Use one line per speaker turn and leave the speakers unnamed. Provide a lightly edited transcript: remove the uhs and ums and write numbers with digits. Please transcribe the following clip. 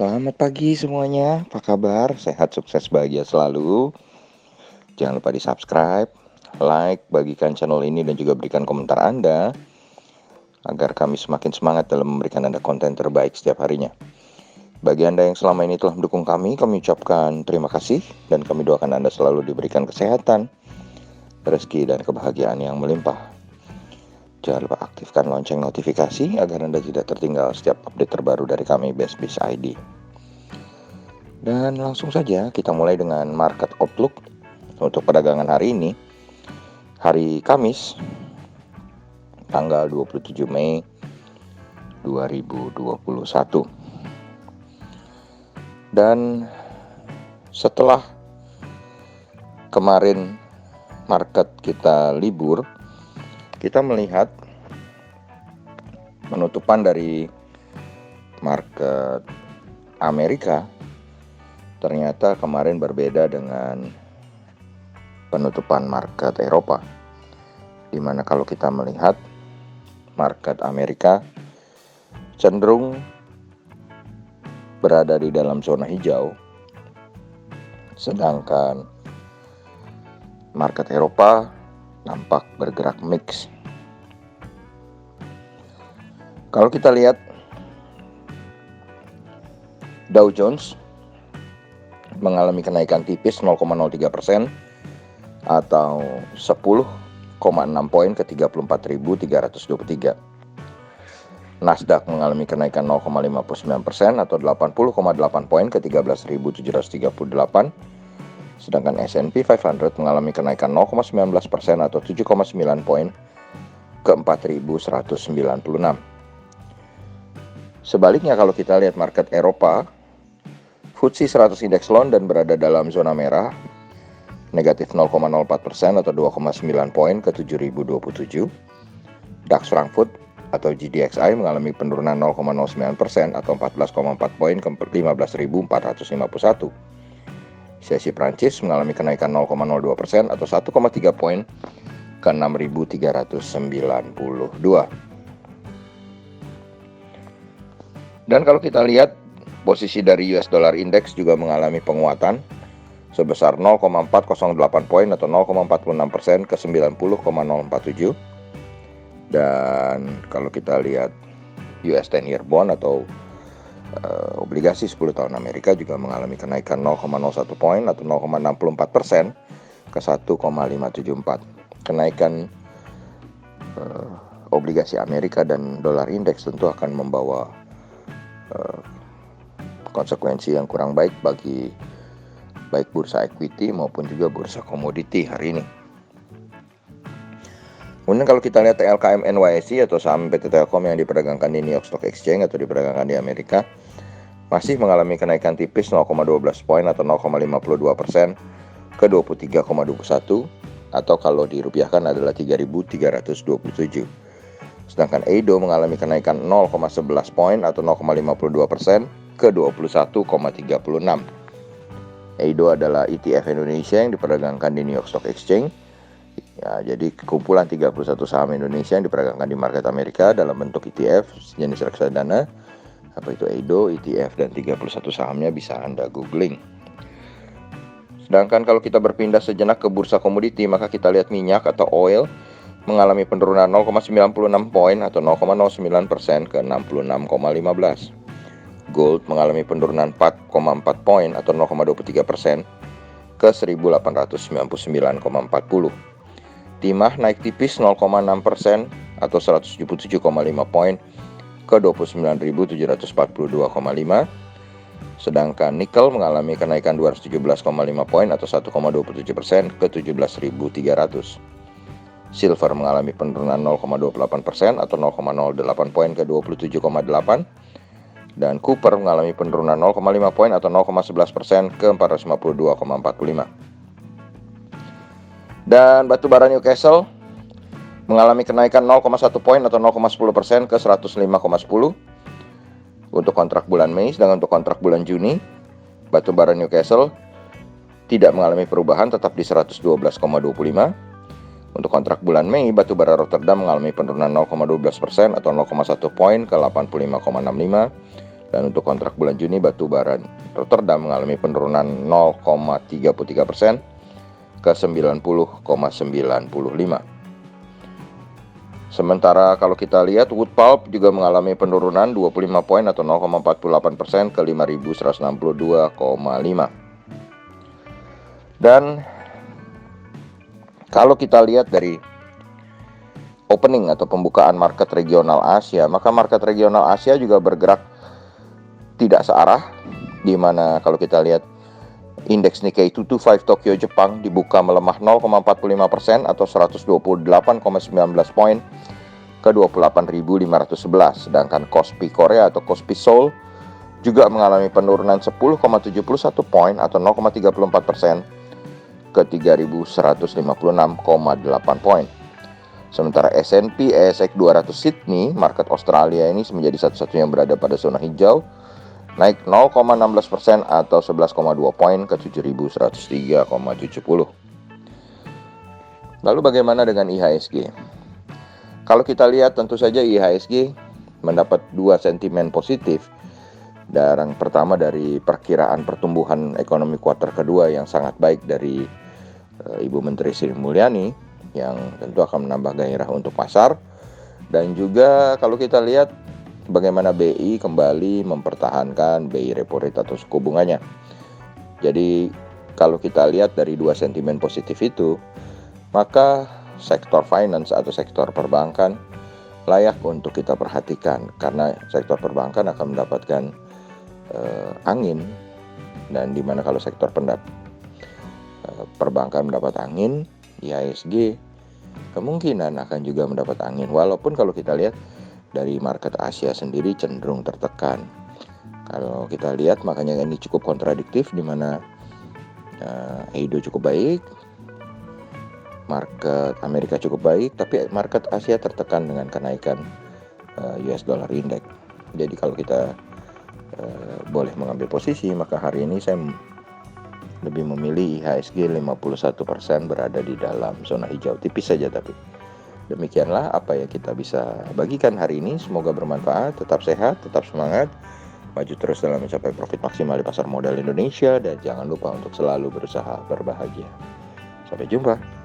Selamat pagi semuanya, apa kabar? Sehat, sukses, bahagia selalu. Jangan lupa di-subscribe, like, bagikan channel ini dan juga berikan komentar Anda agar kami semakin semangat dalam memberikan Anda konten terbaik setiap harinya. Bagi Anda yang selama ini telah mendukung kami ucapkan terima kasih dan kami doakan Anda selalu diberikan kesehatan, rezeki, dan kebahagiaan yang melimpah. Jangan lupa aktifkan lonceng notifikasi agar Anda tidak tertinggal setiap update terbaru dari kami Best Biz ID. Dan langsung saja kita mulai dengan market outlook untuk perdagangan hari ini, hari Kamis, tanggal 27 Mei 2021. Dan setelah kemarin market kita libur, kita melihat penutupan dari market Amerika ternyata kemarin berbeda dengan penutupan market Eropa, di mana kalau kita melihat market Amerika cenderung berada di dalam zona hijau, sedangkan market Eropa nampak bergerak mix. Kalau kita lihat Dow Jones mengalami kenaikan tipis 0,03% atau 10,6 poin ke 34.323. Nasdaq mengalami kenaikan 0,59% atau 80,8 poin ke 13.738. Sedangkan S&P 500 mengalami kenaikan 0,19% atau 7,9 poin ke 4.196. Sebaliknya kalau kita lihat market Eropa, FTSE 100 Index London berada dalam zona merah, negatif 0,04% atau 2,9 poin ke 7.027. DAX Frankfurt atau GDXI mengalami penurunan 0,09% atau 14,4 poin ke 15.451. CAC Prancis mengalami kenaikan 0,02% atau 1,3 poin ke 6.392. Dan kalau kita lihat posisi dari US Dollar Index juga mengalami penguatan sebesar 0,408 poin atau 0,46% ke 90,047. Dan kalau kita lihat US 10-year bond atau obligasi 10 tahun Amerika juga mengalami kenaikan 0,01 poin atau 0,64% ke 1,574. Kenaikan obligasi Amerika dan dolar indeks tentu akan membawa konsekuensi yang kurang baik bagi baik bursa equity maupun juga bursa komoditi hari ini. Kemudian kalau kita lihat TLKM NYSE atau saham PT Telkom yang diperdagangkan di New York Stock Exchange atau diperdagangkan di Amerika masih mengalami kenaikan tipis 0,12 poin atau 0,52% ke 23,21 atau kalau dirupiahkan adalah 3.327. Sedangkan EIDO mengalami kenaikan 0,11 poin atau 0,52% ke 21,36. EIDO adalah ETF Indonesia yang diperdagangkan di New York Stock Exchange. Ya, jadi kumpulan 31 saham Indonesia yang diperdagangkan di market Amerika dalam bentuk ETF jenis reksadana. Apa itu EIDO, ETF, dan 31 sahamnya bisa Anda googling. Sedangkan kalau kita berpindah sejenak ke bursa komoditi, maka kita lihat minyak atau oil mengalami penurunan 0,96 poin atau 0,09% ke 66,15. Gold mengalami penurunan 4,4 poin atau 0,23% ke 1899,40. Timah naik tipis 0,6% atau 177,5 poin ke 29.742,5. Sedangkan nikel mengalami kenaikan 217,5 poin atau 1,27% ke 17.300. Silver mengalami penurunan 0,28% atau 0,08 poin ke 27,8. Dan copper mengalami penurunan 0,5 poin atau 0,11% ke 452,45. Dan batubara Newcastle mengalami kenaikan 0,1 poin atau 0,10% ke 105,10 untuk kontrak bulan Mei. Sedangkan untuk kontrak bulan Juni, batubara Newcastle tidak mengalami perubahan, tetap di 112,25. Untuk kontrak bulan Mei, batubara Rotterdam mengalami penurunan 0,12% atau 0,1 poin ke 85,65. Dan untuk kontrak bulan Juni, batu bara Rotterdam mengalami penurunan 0,33% ke 90,95. Sementara kalau kita lihat wood pulp juga mengalami penurunan 25 poin atau 0,48% ke 5.162,5. Dan kalau kita lihat dari opening atau pembukaan market regional Asia, maka market regional Asia juga bergerak tidak searah, di mana kalau kita lihat indeks Nikkei 225 Tokyo Jepang dibuka melemah 0,45% atau 128,19 poin ke 28.511. Sedangkan Kospi Korea atau Kospi Seoul juga mengalami penurunan 10,71 poin atau 0,34% ke 3.156,8 poin. Sementara S&P ASX 200 Sydney, market Australia ini menjadi satu-satunya yang berada pada zona hijau, naik 0,16% atau 11,2 poin ke 7.103,70. Lalu bagaimana dengan IHSG? Kalau kita lihat tentu saja IHSG mendapat dua sentimen positif. Yang pertama dari perkiraan pertumbuhan ekonomi kuartal kedua yang sangat baik dari Ibu Menteri Sri Mulyani, yang tentu akan menambah gairah untuk pasar. Dan juga kalau kita lihat bagaimana BI kembali mempertahankan BI repo rate atau suku bunganya. Jadi kalau kita lihat dari dua sentimen positif itu, maka sektor finance atau sektor perbankan layak untuk kita perhatikan, karena sektor perbankan akan mendapatkan angin, dan dimana kalau sektor perbankan mendapat angin, IHSG kemungkinan akan juga mendapat angin. Walaupun kalau kita lihat dari market Asia sendiri cenderung tertekan. Kalau kita lihat makanya ini cukup kontradiktif, di mana Edo cukup baik, market Amerika cukup baik, tapi market Asia tertekan dengan kenaikan US dollar index. Jadi kalau kita boleh mengambil posisi, maka hari ini saya lebih memilih IHSG 51% berada di dalam zona hijau, tipis saja tapi. Demikianlah apa yang kita bisa bagikan hari ini. Semoga bermanfaat, tetap sehat, tetap semangat, maju terus dalam mencapai profit maksimal di pasar modal Indonesia, dan jangan lupa untuk selalu berusaha berbahagia. Sampai jumpa.